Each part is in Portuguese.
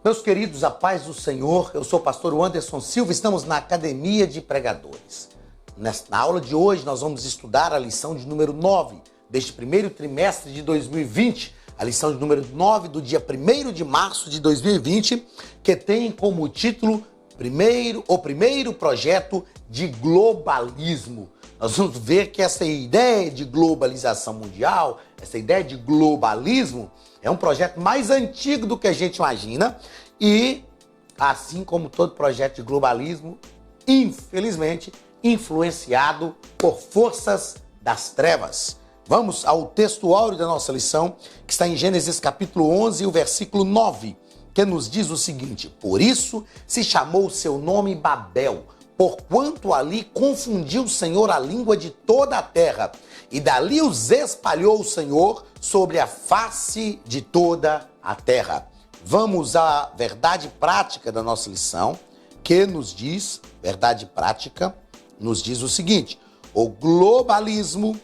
Meus queridos, a paz do Senhor, eu sou o pastor Anderson Silva, estamos na Academia de Pregadores. Na aula de hoje nós vamos estudar a lição de número 9 deste primeiro trimestre de 2020, a lição de número 9 do dia 1º de março de 2020, que tem como título o primeiro projeto de globalismo. Nós vamos ver que essa ideia de globalização mundial, essa ideia de globalismo, é um projeto mais antigo do que a gente imagina e, assim como todo projeto de globalismo, infelizmente, influenciado por forças das trevas. Vamos ao texto áureo da nossa lição, que está em Gênesis capítulo 11, o versículo 9, que nos diz o seguinte: por isso se chamou o seu nome Babel, porquanto ali confundiu o Senhor a língua de toda a terra, e dali os espalhou o Senhor sobre a face de toda a terra. Vamos à verdade prática da nossa lição, que nos diz, verdade prática, nos diz o seguinte: o globalismo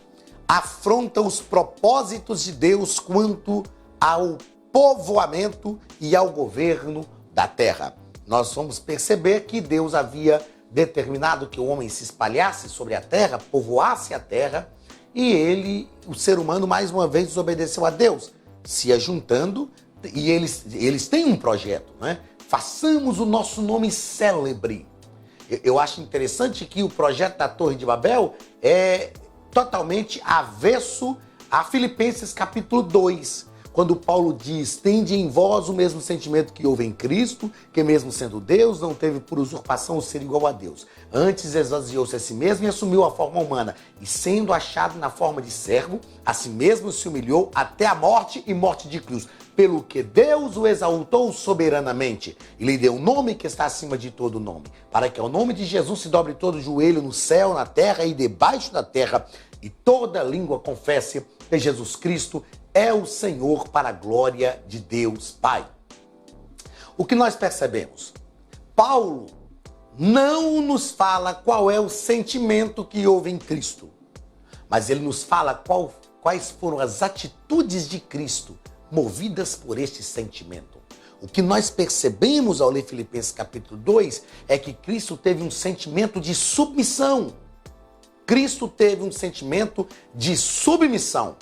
afronta os propósitos de Deus quanto ao povoamento e ao governo da terra. Nós vamos perceber que Deus havia determinado que o homem se espalhasse sobre a terra, povoasse a terra, e o ser humano, mais uma vez, desobedeceu a Deus, se ajuntando, e eles têm um projeto, né? Façamos o nosso nome célebre. Eu acho interessante que o projeto da Torre de Babel é totalmente avesso a Filipenses capítulo 2, quando Paulo diz: tende em vós o mesmo sentimento que houve em Cristo, que mesmo sendo Deus, não teve por usurpação o ser igual a Deus. Antes esvaziou-se a si mesmo e assumiu a forma humana, e sendo achado na forma de servo, a si mesmo se humilhou até a morte e morte de cruz, pelo que Deus o exaltou soberanamente e lhe deu um nome que está acima de todo nome, para que ao nome de Jesus se dobre todo joelho no céu, na terra e debaixo da terra, e toda língua confesse que Jesus Cristo é o Senhor, para a glória de Deus Pai. O que nós percebemos? Paulo não nos fala qual é o sentimento que houve em Cristo, mas ele nos fala quais foram as atitudes de Cristo movidas por este sentimento. O que nós percebemos ao ler Filipenses capítulo 2 é que Cristo teve um sentimento de submissão. Cristo teve um sentimento de submissão.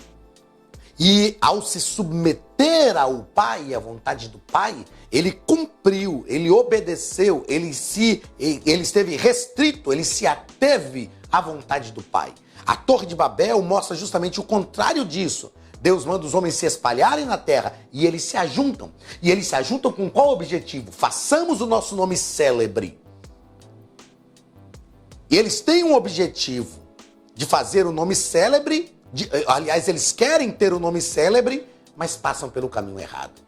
E ao se submeter ao Pai, à vontade do Pai, ele cumpriu, ele obedeceu, ele esteve restrito, ele se ateve à vontade do Pai. A Torre de Babel mostra justamente o contrário disso. Deus manda os homens se espalharem na terra e eles se ajuntam. E eles se ajuntam com qual objetivo? Façamos o nosso nome célebre. E eles têm um objetivo de fazer o nome célebre. Aliás, eles querem ter o nome célebre, mas passam pelo caminho errado.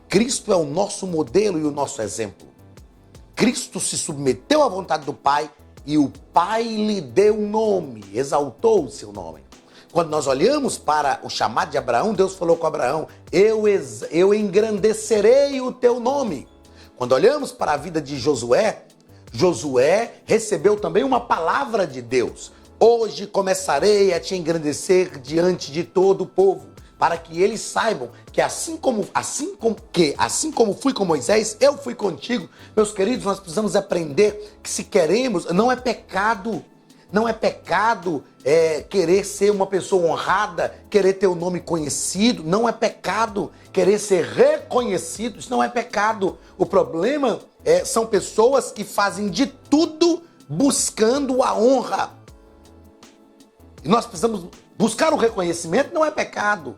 Cristo é o nosso modelo e o nosso exemplo. Cristo se submeteu à vontade do Pai e o Pai lhe deu um nome, exaltou o seu nome. Quando nós olhamos para o chamado de Abraão, Deus falou com Abraão: eu engrandecerei o teu nome. Quando olhamos para a vida de Josué, Josué recebeu também uma palavra de Deus: hoje começarei a te engrandecer diante de todo o povo, para que eles saibam que assim como fui com Moisés, eu fui contigo. Meus queridos, nós precisamos aprender que, se queremos, não é pecado querer ser uma pessoa honrada, querer ter o nome conhecido, não é pecado querer ser reconhecido, isso não é pecado. O problema são pessoas que fazem de tudo buscando a honra. E nós precisamos buscar o reconhecimento, não é pecado.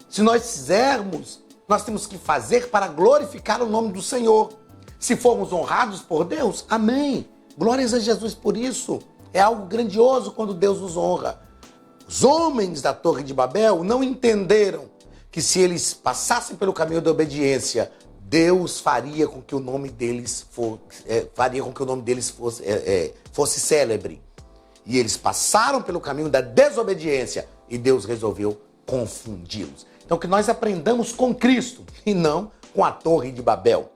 Se nós fizermos, nós temos que fazer para glorificar o nome do Senhor. Se formos honrados por Deus, amém. Glórias a Jesus por isso. É algo grandioso quando Deus nos honra. Os homens da Torre de Babel não entenderam que, se eles passassem pelo caminho da obediência, Deus faria com que o nome deles fosse célebre. E eles passaram pelo caminho da desobediência e Deus resolveu confundi-los. Então, que nós aprendamos com Cristo e não com a Torre de Babel.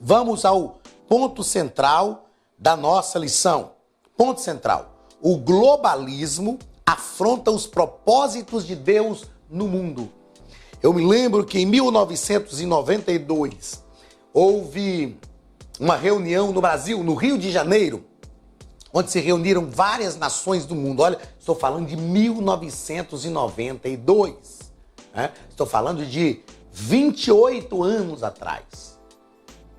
Vamos ao ponto central da nossa lição. Ponto central: o globalismo afronta os propósitos de Deus no mundo. Eu me lembro que em 1992 houve uma reunião no Brasil, no Rio de Janeiro, onde se reuniram várias nações do mundo. Olha, estou falando de 1992, né? Estou falando de 28 anos atrás.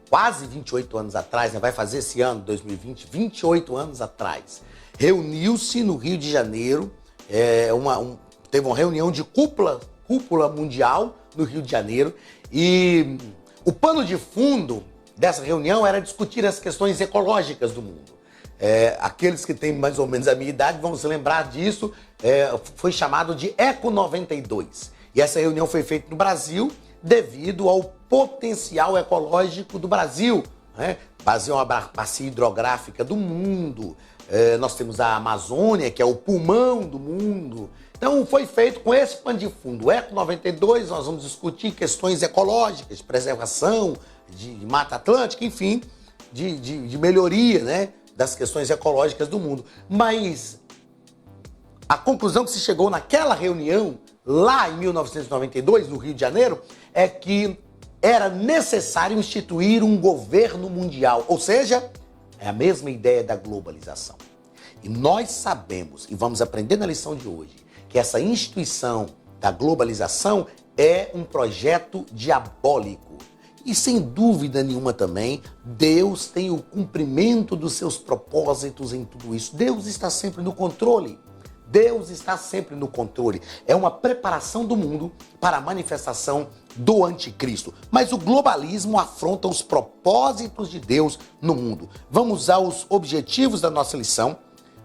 Quase 28 anos atrás, né? Vai fazer esse ano, 2020, 28 anos atrás. Reuniu-se no Rio de Janeiro, teve uma reunião de cúpula mundial no Rio de Janeiro, e o pano de fundo dessa reunião era discutir as questões ecológicas do mundo. Aqueles que têm mais ou menos a minha idade vão se lembrar disso, foi chamado de Eco 92. E essa reunião foi feita no Brasil devido ao potencial ecológico do Brasil, né? O Brasil é uma bacia hidrográfica do mundo, nós temos a Amazônia, que é o pulmão do mundo. Então foi feito com esse pano de fundo. O Eco 92, nós vamos discutir questões ecológicas, de preservação, de Mata Atlântica, enfim, de melhoria, né, das questões ecológicas do mundo. Mas a conclusão que se chegou naquela reunião, lá em 1992, no Rio de Janeiro, é que era necessário instituir um governo mundial, ou seja, é a mesma ideia da globalização. E nós sabemos, e vamos aprender na lição de hoje, que essa instituição da globalização é um projeto diabólico. E sem dúvida nenhuma também, Deus tem o cumprimento dos seus propósitos em tudo isso. Deus está sempre no controle. Deus está sempre no controle. É uma preparação do mundo para a manifestação do anticristo. Mas o globalismo afronta os propósitos de Deus no mundo. Vamos aos objetivos da nossa lição.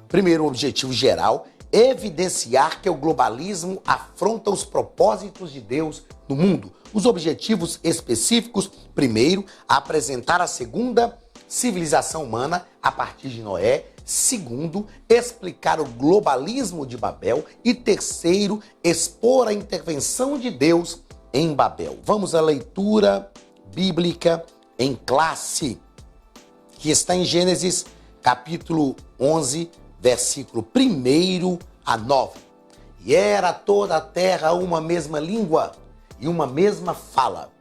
Primeiro, o objetivo geral, evidenciar que o globalismo afronta os propósitos de Deus no mundo. Os objetivos específicos, primeiro, apresentar a segunda civilização humana a partir de Noé. Segundo, explicar o globalismo de Babel. E terceiro, expor a intervenção de Deus em Babel. Vamos à leitura bíblica em classe, que está em Gênesis capítulo 11, versículo 1 a 9. E era toda a terra uma mesma língua e uma mesma fala.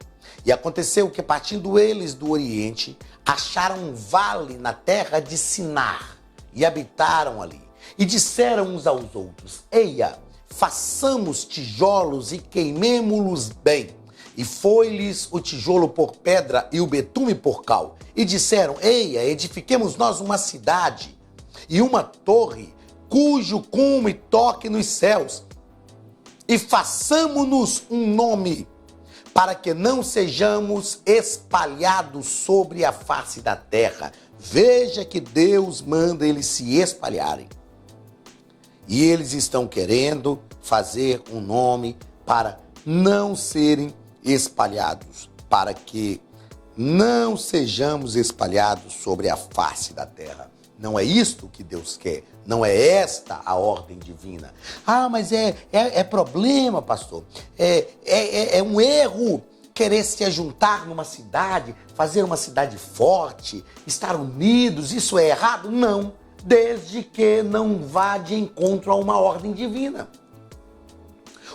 E aconteceu que, partindo eles do Oriente, acharam um vale na terra de Sinar e habitaram ali. E disseram uns aos outros: eia, façamos tijolos e queimemo-los bem. E foi-lhes o tijolo por pedra e o betume por cal. E disseram: eia, edifiquemos nós uma cidade e uma torre, cujo cume toque nos céus, e façamo-nos um nome, para que não sejamos espalhados sobre a face da terra. Veja que Deus manda eles se espalharem. E eles estão querendo fazer um nome para não serem espalhados, para que não sejamos espalhados sobre a face da terra. Não é isto que Deus quer, não é esta a ordem divina. Ah, mas é problema, pastor. É um erro querer se ajuntar numa cidade, fazer uma cidade forte, estar unidos, isso é errado? Não, desde que não vá de encontro a uma ordem divina.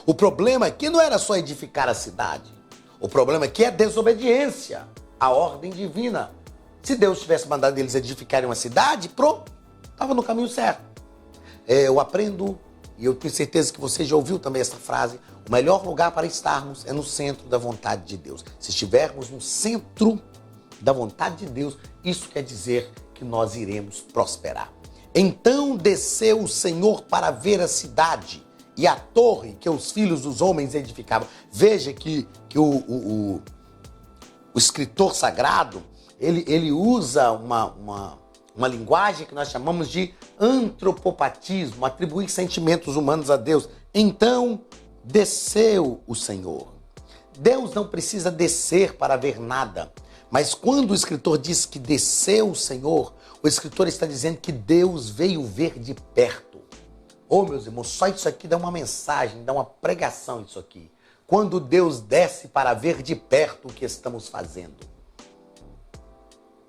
O problema aqui não era só edificar a cidade, o problema aqui é desobediência à ordem divina. Se Deus tivesse mandado eles edificarem uma cidade, pronto, estava no caminho certo. Eu aprendo, e eu tenho certeza que você já ouviu também essa frase: o melhor lugar para estarmos é no centro da vontade de Deus. Se estivermos no centro da vontade de Deus, isso quer dizer que nós iremos prosperar. Então desceu o Senhor para ver a cidade e a torre que os filhos dos homens edificavam. Veja que o escritor sagrado, ele usa uma linguagem que nós chamamos de antropopatismo, atribuir sentimentos humanos a Deus. Então desceu o Senhor. Deus não precisa descer para ver nada, mas quando o escritor diz que desceu o Senhor, o escritor está dizendo que Deus veio ver de perto. Oh, meus irmãos, só isso aqui dá uma mensagem, dá uma pregação isso aqui. Quando Deus desce para ver de perto o que estamos fazendo.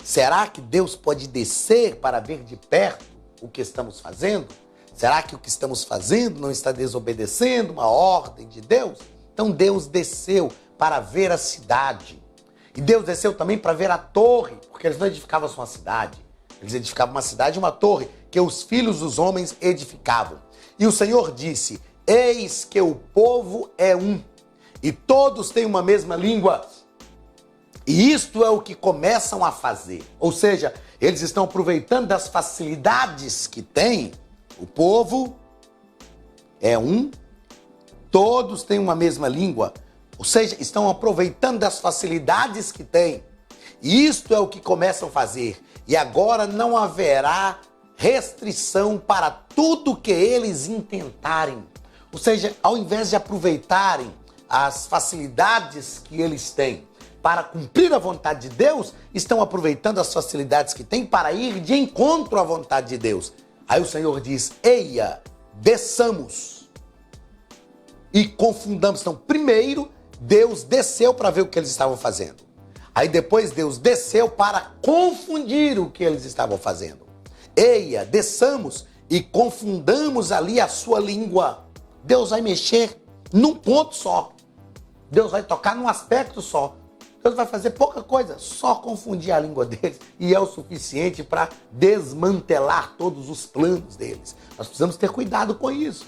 Será que Deus pode descer para ver de perto o que estamos fazendo? Será que o que estamos fazendo não está desobedecendo uma ordem de Deus? Então Deus desceu para ver a cidade. E Deus desceu também para ver a torre, porque eles não edificavam só uma cidade. Eles edificavam uma cidade e uma torre, que os filhos dos homens edificavam. E o Senhor disse: eis que o povo é um, e todos têm uma mesma língua. E isto é o que começam a fazer. Ou seja, eles estão aproveitando das facilidades que têm. O povo é um, todos têm uma mesma língua. Ou seja, estão aproveitando das facilidades que têm. E isto é o que começam a fazer. E agora não haverá restrição para tudo que eles intentarem. Ou seja, ao invés de aproveitarem as facilidades que eles têm para cumprir a vontade de Deus, estão aproveitando as facilidades que têm para ir de encontro à vontade de Deus. Aí o Senhor diz: eia, desçamos e confundamos. Então, primeiro, Deus desceu para ver o que eles estavam fazendo. Aí depois Deus desceu para confundir o que eles estavam fazendo. Eia, desçamos e confundamos ali a sua língua. Deus vai mexer num ponto só. Deus vai tocar num aspecto só. Deus vai fazer pouca coisa, só confundir a língua deles. E é o suficiente para desmantelar todos os planos deles. Nós precisamos ter cuidado com isso.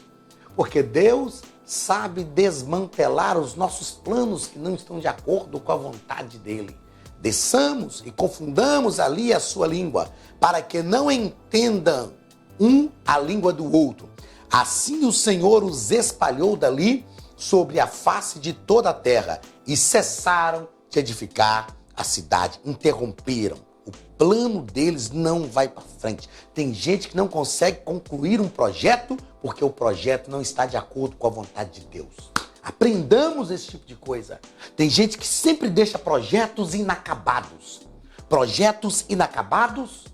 Porque Deus sabe desmantelar os nossos planos que não estão de acordo com a vontade dele. Desçamos e confundamos ali a sua língua, para que não entendam um a língua do outro. Assim o Senhor os espalhou dali sobre a face de toda a terra e cessaram de edificar a cidade, interromperam. O plano deles não vai para frente. Tem gente que não consegue concluir um projeto porque o projeto não está de acordo com a vontade de Deus. Aprendamos esse tipo de coisa. Tem gente que sempre deixa projetos inacabados. Projetos inacabados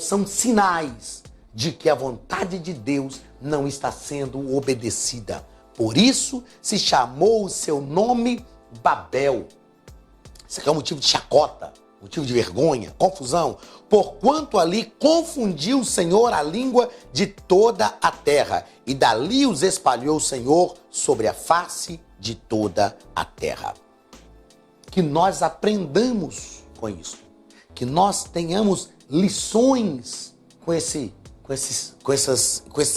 são sinais de que a vontade de Deus não está sendo obedecida. Por isso se chamou o seu nome Babel. Isso aqui é um motivo de chacota, motivo de vergonha, confusão. Porquanto ali confundiu o Senhor a língua de toda a terra, e dali os espalhou o Senhor sobre a face de toda a terra. Que nós aprendamos com isso, que nós tenhamos lições com esses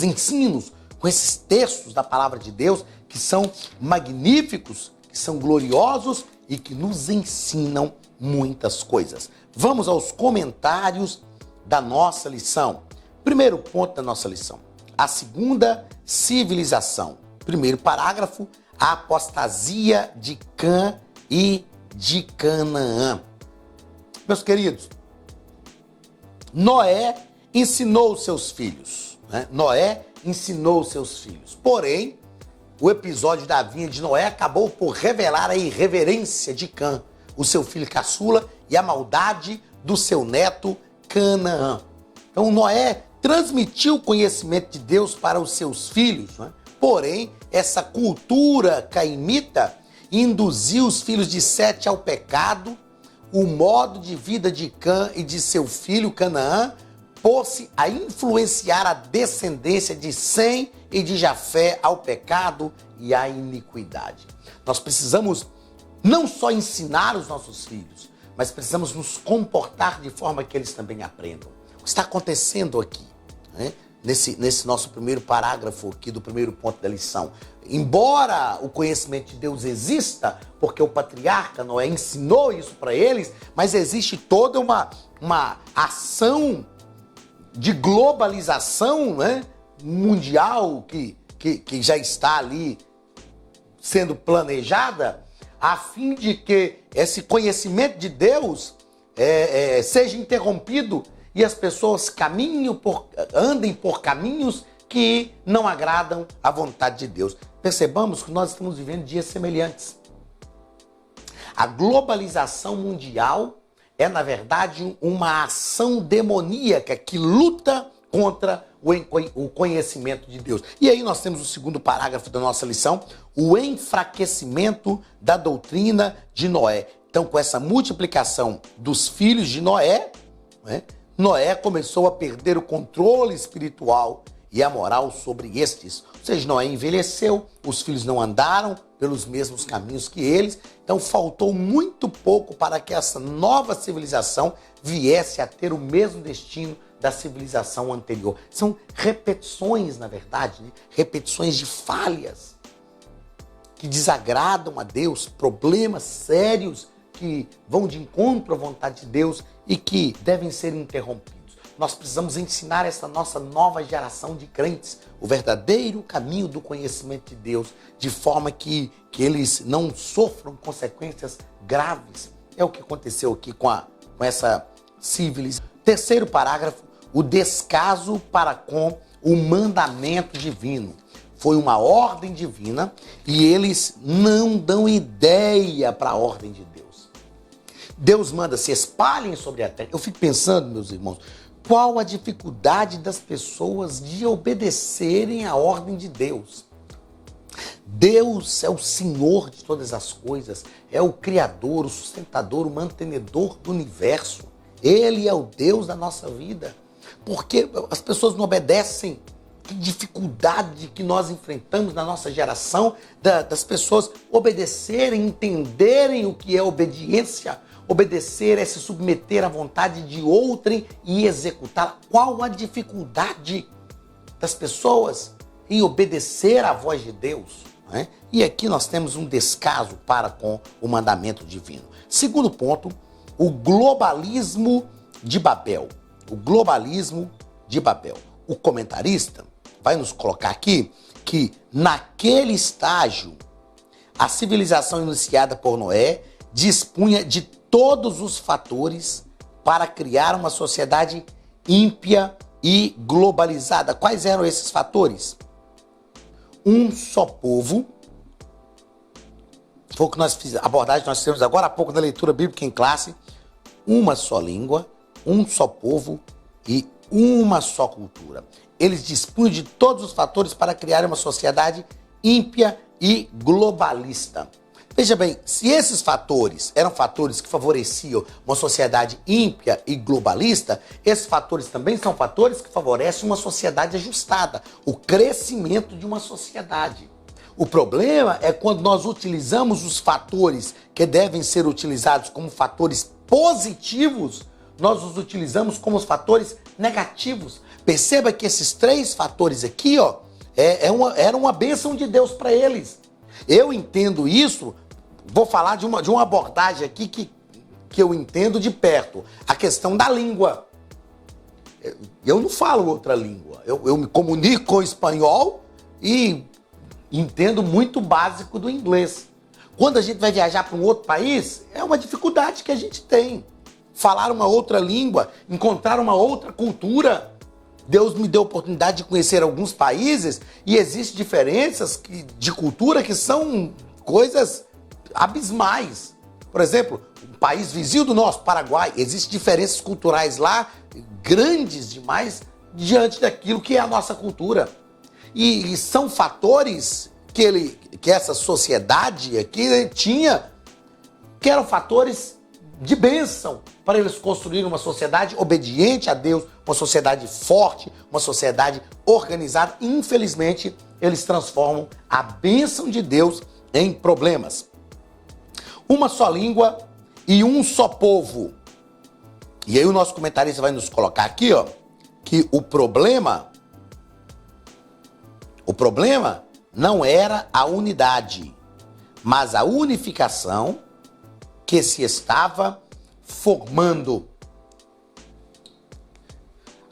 ensinos, com esses textos da palavra de Deus, que são magníficos, que são gloriosos e que nos ensinam muitas coisas. Vamos aos comentários da nossa lição. Primeiro ponto da nossa lição: a segunda civilização. Primeiro parágrafo: a apostasia de Cã e de Canaã. Meus queridos, Noé ensinou os seus filhos. Noé ensinou os seus filhos. Porém, o episódio da vinha de Noé acabou por revelar a irreverência de Cã, o seu filho caçula, e a maldade do seu neto Canaã. Então Noé transmitiu o conhecimento de Deus para os seus filhos, Porém, essa cultura caimita induziu os filhos de Sete ao pecado. O modo de vida de Cã e de seu filho Canaã pôs-se a influenciar a descendência de Sem e de Jafé ao pecado e à iniquidade. Nós precisamos não só ensinar os nossos filhos, mas precisamos nos comportar de forma que eles também aprendam. O que está acontecendo aqui, nesse nosso primeiro parágrafo aqui do primeiro ponto da lição? Embora o conhecimento de Deus exista, porque o patriarca Noé ensinou isso para eles, mas existe toda uma ação de globalização, mundial que já está ali sendo planejada, a fim de que esse conhecimento de Deus seja interrompido e as pessoas andem por caminhos que não agradam à vontade de Deus. Percebamos que nós estamos vivendo dias semelhantes. A globalização mundial é, na verdade, uma ação demoníaca que luta contra o conhecimento de Deus. E aí nós temos o segundo parágrafo da nossa lição: o enfraquecimento da doutrina de Noé. Então, com essa multiplicação dos filhos de Noé, Noé começou a perder o controle espiritual e a moral sobre estes. Ou seja, Noé envelheceu, os filhos não andaram pelos mesmos caminhos que eles, então faltou muito pouco para que essa nova civilização viesse a ter o mesmo destino da civilização anterior. São repetições, na verdade, né? Repetições de falhas que desagradam a Deus, problemas sérios que vão de encontro à vontade de Deus e que devem ser interrompidos. Nós precisamos ensinar essa nossa nova geração de crentes o verdadeiro caminho do conhecimento de Deus, de forma que eles não sofram consequências graves. É o que aconteceu aqui com essa civilização. Terceiro parágrafo, o descaso para com o mandamento divino. Foi uma ordem divina e eles não dão ideia para a ordem de Deus. Deus manda, se espalhem sobre a terra. Eu fico pensando, meus irmãos, qual a dificuldade das pessoas de obedecerem à ordem de Deus? Deus é o Senhor de todas as coisas, é o Criador, o sustentador, o mantenedor do universo. Ele é o Deus da nossa vida. Por que as pessoas não obedecem? Que dificuldade que nós enfrentamos na nossa geração das pessoas obedecerem, entenderem o que é obediência. Obedecer é se submeter à vontade de outrem e executar. Qual a dificuldade das pessoas em obedecer à voz de Deus? Né? E aqui nós temos um descaso para com o mandamento divino. Segundo ponto, o globalismo de Babel. O globalismo de Babel. O comentarista vai nos colocar aqui que naquele estágio a civilização iniciada por Noé dispunha de todos os fatores para criar uma sociedade ímpia e globalizada. Quais eram esses fatores? Um só povo. Foi o que nós fizemos, a abordagem que nós fizemos agora há pouco na leitura bíblica em classe. Uma só língua, um só povo e uma só cultura. Eles dispunham de todos os fatores para criar uma sociedade ímpia e globalista. Veja bem, se esses fatores eram fatores que favoreciam uma sociedade ímpia e globalista, esses fatores também são fatores que favorecem uma sociedade ajustada, o crescimento de uma sociedade. O problema é quando nós utilizamos os fatores que devem ser utilizados como fatores positivos, nós os utilizamos como os fatores negativos. Perceba que esses três fatores aqui, era uma bênção de Deus para eles. Eu entendo isso, vou falar de uma abordagem aqui que eu entendo de perto. A questão da língua. Eu não falo outra língua. Eu me comunico com o espanhol e entendo muito básico do inglês. Quando a gente vai viajar para um outro país, é uma dificuldade que a gente tem. Falar uma outra língua, encontrar uma outra cultura. Deus me deu a oportunidade de conhecer alguns países e existem diferenças de cultura que são coisas abismais. Por exemplo, um país vizinho do nosso, Paraguai, existem diferenças culturais lá grandes demais diante daquilo que é a nossa cultura. E são fatores que essa sociedade aqui tinha, que eram fatores de bênção para eles construírem uma sociedade obediente a Deus, uma sociedade forte, uma sociedade organizada. Infelizmente, eles transformam a bênção de Deus em problemas. Uma só língua e um só povo. E aí o nosso comentarista vai nos colocar aqui, que o problema não era a unidade, mas a unificação que se estava formando.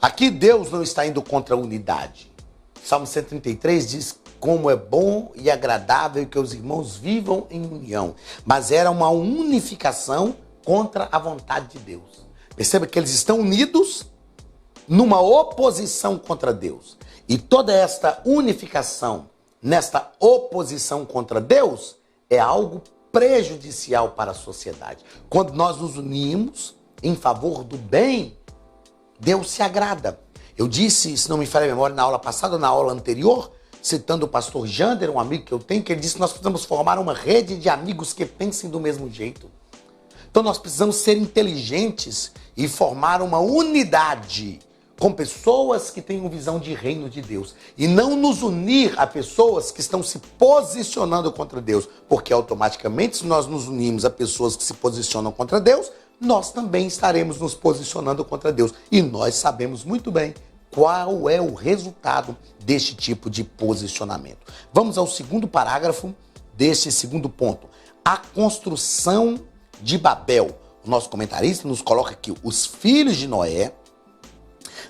Aqui Deus não está indo contra a unidade. Salmo 133 diz como é bom e agradável que os irmãos vivam em união. Mas era uma unificação contra a vontade de Deus. Perceba que eles estão unidos numa oposição contra Deus. E toda esta unificação, nesta oposição contra Deus, é algo prejudicial para a sociedade. Quando nós nos unimos em favor do bem, Deus se agrada. Eu disse, se não me falha a memória, na aula passada, na aula anterior, citando o pastor Jander, um amigo que eu tenho, que ele disse que nós precisamos formar uma rede de amigos que pensem do mesmo jeito. Então nós precisamos ser inteligentes e formar uma unidade com pessoas que tenham visão de reino de Deus e não nos unir a pessoas que estão se posicionando contra Deus, porque automaticamente, se nós nos unirmos a pessoas que se posicionam contra Deus, nós também estaremos nos posicionando contra Deus. E nós sabemos muito bem qual é o resultado deste tipo de posicionamento. Vamos ao segundo parágrafo deste segundo ponto. A construção de Babel. O nosso comentarista nos coloca aqui: os filhos de Noé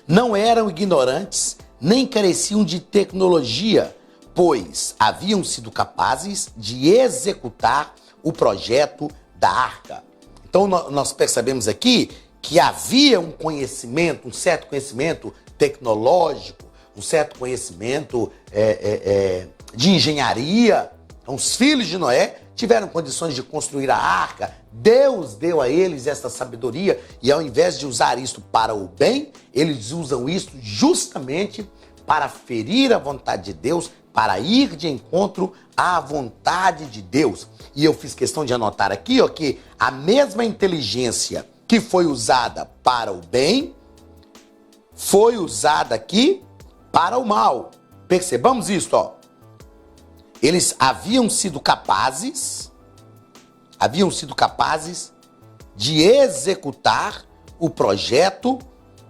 não eram ignorantes, nem careciam de tecnologia, pois haviam sido capazes de executar o projeto da arca. Então nós percebemos aqui que havia um conhecimento, um certo conhecimento tecnológico, um certo conhecimento de engenharia. Então, os filhos de Noé tiveram condições de construir a arca. Deus deu a eles essa sabedoria e, ao invés de usar isso para o bem, eles usam isso justamente para ferir a vontade de Deus, para ir de encontro à vontade de Deus. E eu fiz questão de anotar aqui, que a mesma inteligência que foi usada para o bem foi usada aqui para o mal. Percebamos isso, Eles haviam sido capazes de executar o projeto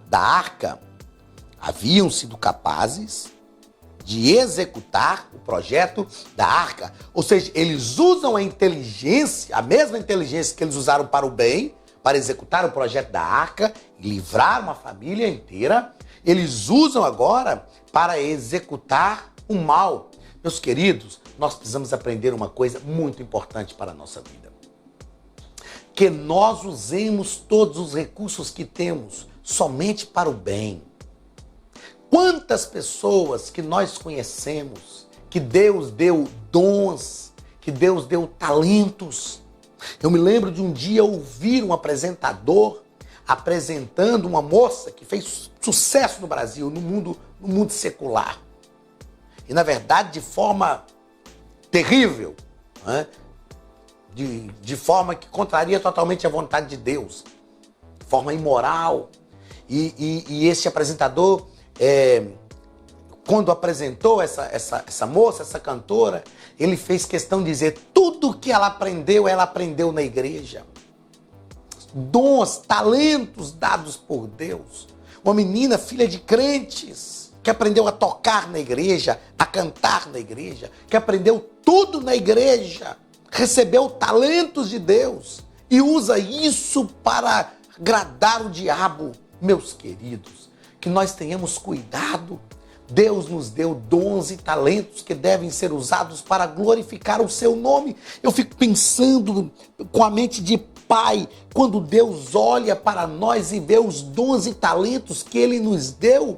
da arca. Haviam sido capazes de executar o projeto da arca. Ou seja, eles usam a inteligência, a mesma inteligência que eles usaram para o bem, para executar o projeto da arca e livrar uma família inteira, eles usam agora para executar o mal. Meus queridos, nós precisamos aprender uma coisa muito importante para a nossa vida. Que nós usemos todos os recursos que temos somente para o bem. Quantas pessoas que nós conhecemos, que Deus deu dons, que Deus deu talentos. Eu me lembro de um dia ouvir um apresentador apresentando uma moça que fez sucesso no Brasil, no mundo secular. E, na verdade, de forma terrível, né? De forma que contraria totalmente a vontade de Deus, de forma imoral. E esse apresentador, quando apresentou essa moça, essa cantora, ele fez questão de dizer tudo que ela aprendeu na igreja. Dons, talentos dados por Deus. Uma menina, filha de crentes, que aprendeu a tocar na igreja, a cantar na igreja, que aprendeu tudo na igreja, recebeu talentos de Deus e usa isso para agradar o diabo. Meus queridos, que nós tenhamos cuidado. Deus nos deu dons e talentos que devem ser usados para glorificar o seu nome. Eu fico pensando com a mente de pai, quando Deus olha para nós e vê os dons e talentos que Ele nos deu.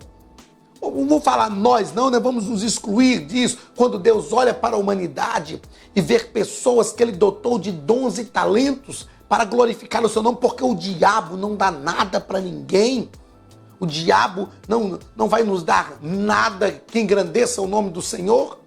Não vou falar nós não, né? Vamos nos excluir disso. Quando Deus olha para a humanidade e vê pessoas que Ele dotou de dons e talentos para glorificar o seu nome, porque o diabo não dá nada para ninguém. O diabo não vai nos dar nada que engrandeça o nome do Senhor.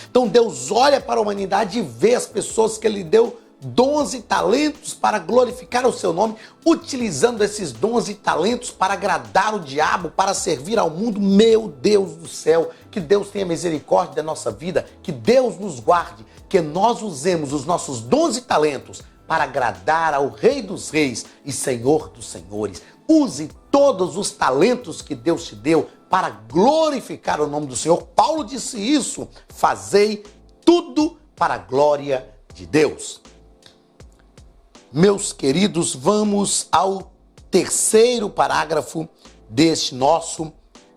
Então Deus olha para a humanidade e vê as pessoas que Ele deu dons e talentos para glorificar o seu nome, utilizando esses dons e talentos para agradar o diabo, para servir ao mundo. Meu Deus do céu, que Deus tenha misericórdia da nossa vida, que Deus nos guarde, que nós usemos os nossos dons e talentos para agradar ao Rei dos Reis e Senhor dos Senhores. Use todos os talentos que Deus te deu para glorificar o nome do Senhor. Paulo disse isso: fazei tudo para a glória de Deus. Meus queridos, vamos ao terceiro parágrafo deste nosso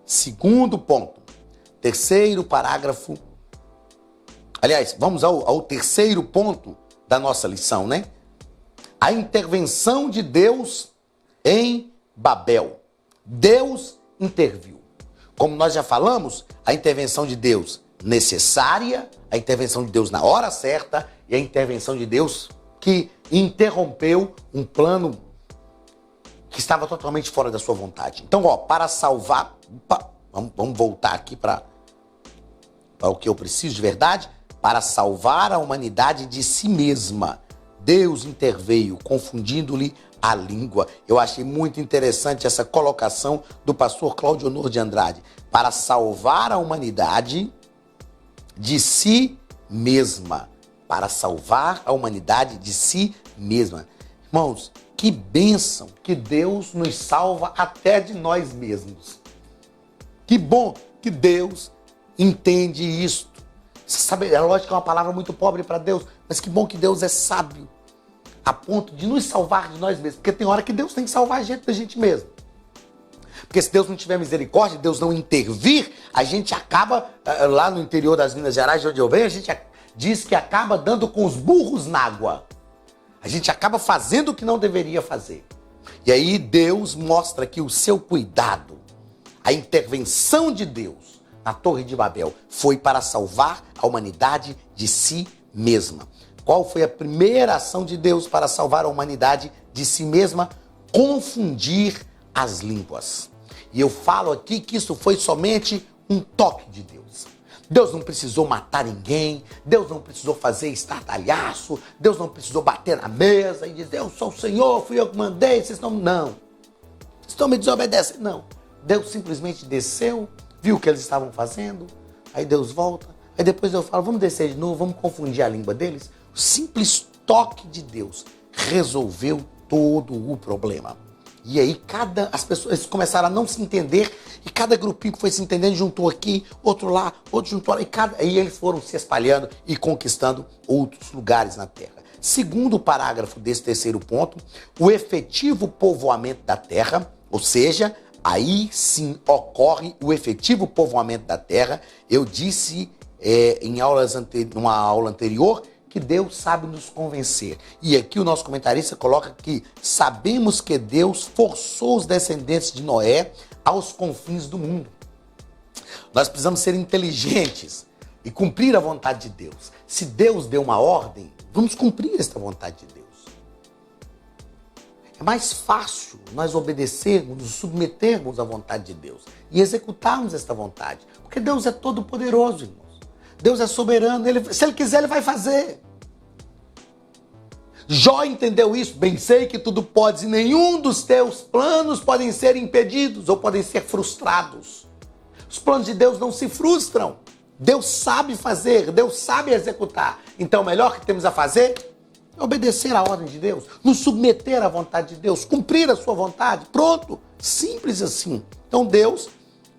segundo ponto. Terceiro parágrafo. Aliás, vamos ao terceiro ponto da nossa lição, né? A intervenção de Deus em Babel. Deus interviu. Como nós já falamos, a intervenção de Deus necessária, a intervenção de Deus na hora certa e a intervenção de Deus que interrompeu um plano que estava totalmente fora da sua vontade. Então, para salvar... Vamos voltar aqui para o que eu preciso de verdade. Para salvar a humanidade de si mesma, Deus interveio, confundindo-lhe a língua. Eu achei muito interessante essa colocação do pastor Cláudio Honor de Andrade. Para salvar a humanidade de si mesma. Para salvar a humanidade de si mesma. Irmãos, que bênção que Deus nos salva até de nós mesmos. Que bom que Deus entende isto. Você sabe, é lógico que é uma palavra muito pobre para Deus, mas que bom que Deus é sábio a ponto de nos salvar de nós mesmos. Porque tem hora que Deus tem que salvar a gente da gente mesmo. Porque se Deus não tiver misericórdia, Deus não intervir, a gente acaba, lá no interior das Minas Gerais, de onde eu venho, a gente diz que acaba dando com os burros na água. A gente acaba fazendo o que não deveria fazer. E aí Deus mostra que o seu cuidado, a intervenção de Deus na Torre de Babel foi para salvar a humanidade de si mesma. Qual foi a primeira ação de Deus para salvar a humanidade de si mesma? Confundir as línguas. E eu falo aqui que isso foi somente um toque de Deus. Deus não precisou matar ninguém, Deus não precisou fazer estardalhaço, Deus não precisou bater na mesa e dizer, eu sou o Senhor, fui eu que mandei, vocês não... Não. Vocês estão me desobedecendo. Não. Deus simplesmente desceu, viu o que eles estavam fazendo, aí Deus volta, aí depois eu falo, vamos descer de novo, vamos confundir a língua deles. O simples toque de Deus resolveu todo o problema. E aí as pessoas começaram a não se entender, e cada grupinho que foi se entendendo juntou aqui, outro lá, outro juntou lá, e eles foram se espalhando e conquistando outros lugares na terra. Segundo o parágrafo desse terceiro ponto, o efetivo povoamento da terra, ou seja, aí sim ocorre o efetivo povoamento da terra. Eu disse numa aula anterior que Deus sabe nos convencer. E aqui o nosso comentarista coloca que sabemos que Deus forçou os descendentes de Noé aos confins do mundo. Nós precisamos ser inteligentes e cumprir a vontade de Deus. Se Deus deu uma ordem, vamos cumprir esta vontade de Deus. É mais fácil nós obedecermos, nos submetermos à vontade de Deus e executarmos esta vontade. Porque Deus é todo poderoso, irmãos. Deus é soberano, se Ele quiser, Ele vai fazer. Jó entendeu isso, bem sei que tudo podes e nenhum dos teus planos podem ser impedidos ou podem ser frustrados. Os planos de Deus não se frustram. Deus sabe fazer, Deus sabe executar. Então o melhor que temos a fazer é obedecer à ordem de Deus, nos submeter à vontade de Deus, cumprir a sua vontade, pronto, simples assim. Então Deus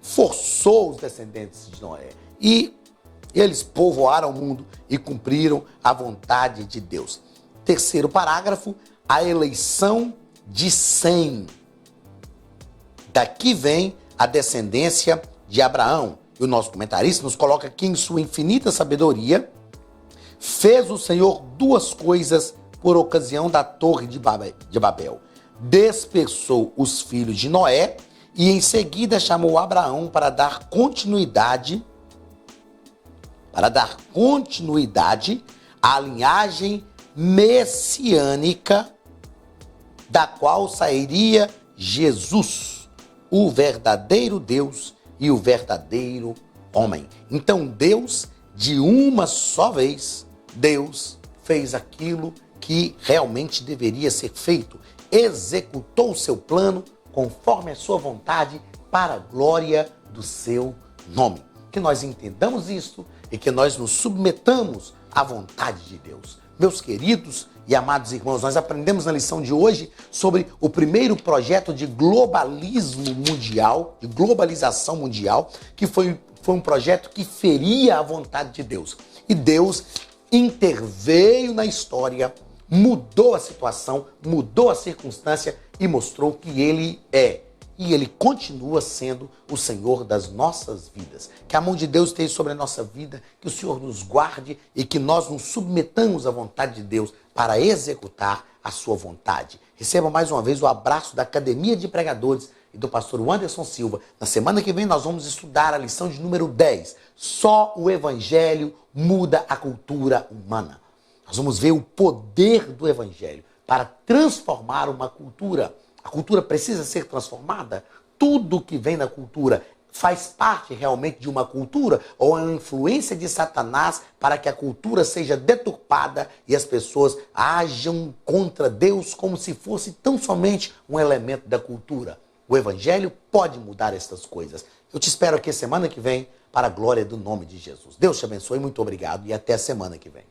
forçou os descendentes de Noé e eles povoaram o mundo e cumpriram a vontade de Deus. Terceiro parágrafo, a eleição de Sem. Daqui vem a descendência de Abraão. E o nosso comentarista nos coloca que em sua infinita sabedoria, fez o Senhor duas coisas por ocasião da Torre de Babel. Dispersou os filhos de Noé e em seguida chamou Abraão para dar continuidade à linhagem messiânica da qual sairia Jesus, o verdadeiro Deus e o verdadeiro homem. Então Deus, de uma só vez, Deus fez aquilo que realmente deveria ser feito. Executou o seu plano conforme a sua vontade para a glória do seu nome. Que nós entendamos isto e que nós nos submetamos à vontade de Deus. Meus queridos e amados irmãos, nós aprendemos na lição de hoje sobre o primeiro projeto de globalismo mundial, de globalização mundial, que foi um projeto que feria a vontade de Deus. E Deus interveio na história, mudou a situação, mudou a circunstância e mostrou que Ele é. E Ele continua sendo o Senhor das nossas vidas. Que a mão de Deus esteja sobre a nossa vida, que o Senhor nos guarde e que nós nos submetamos à vontade de Deus para executar a sua vontade. Receba mais uma vez o abraço da Academia de Pregadores e do pastor Anderson Silva. Na semana que vem nós vamos estudar a lição de número 10. Só o Evangelho muda a cultura humana. Nós vamos ver o poder do Evangelho para transformar uma cultura. A cultura precisa ser transformada. Tudo que vem na cultura faz parte realmente de uma cultura ou é uma influência de Satanás para que a cultura seja deturpada e as pessoas ajam contra Deus como se fosse tão somente um elemento da cultura? O Evangelho pode mudar estas coisas. Eu te espero aqui semana que vem para a glória do nome de Jesus. Deus te abençoe, muito obrigado e até a semana que vem.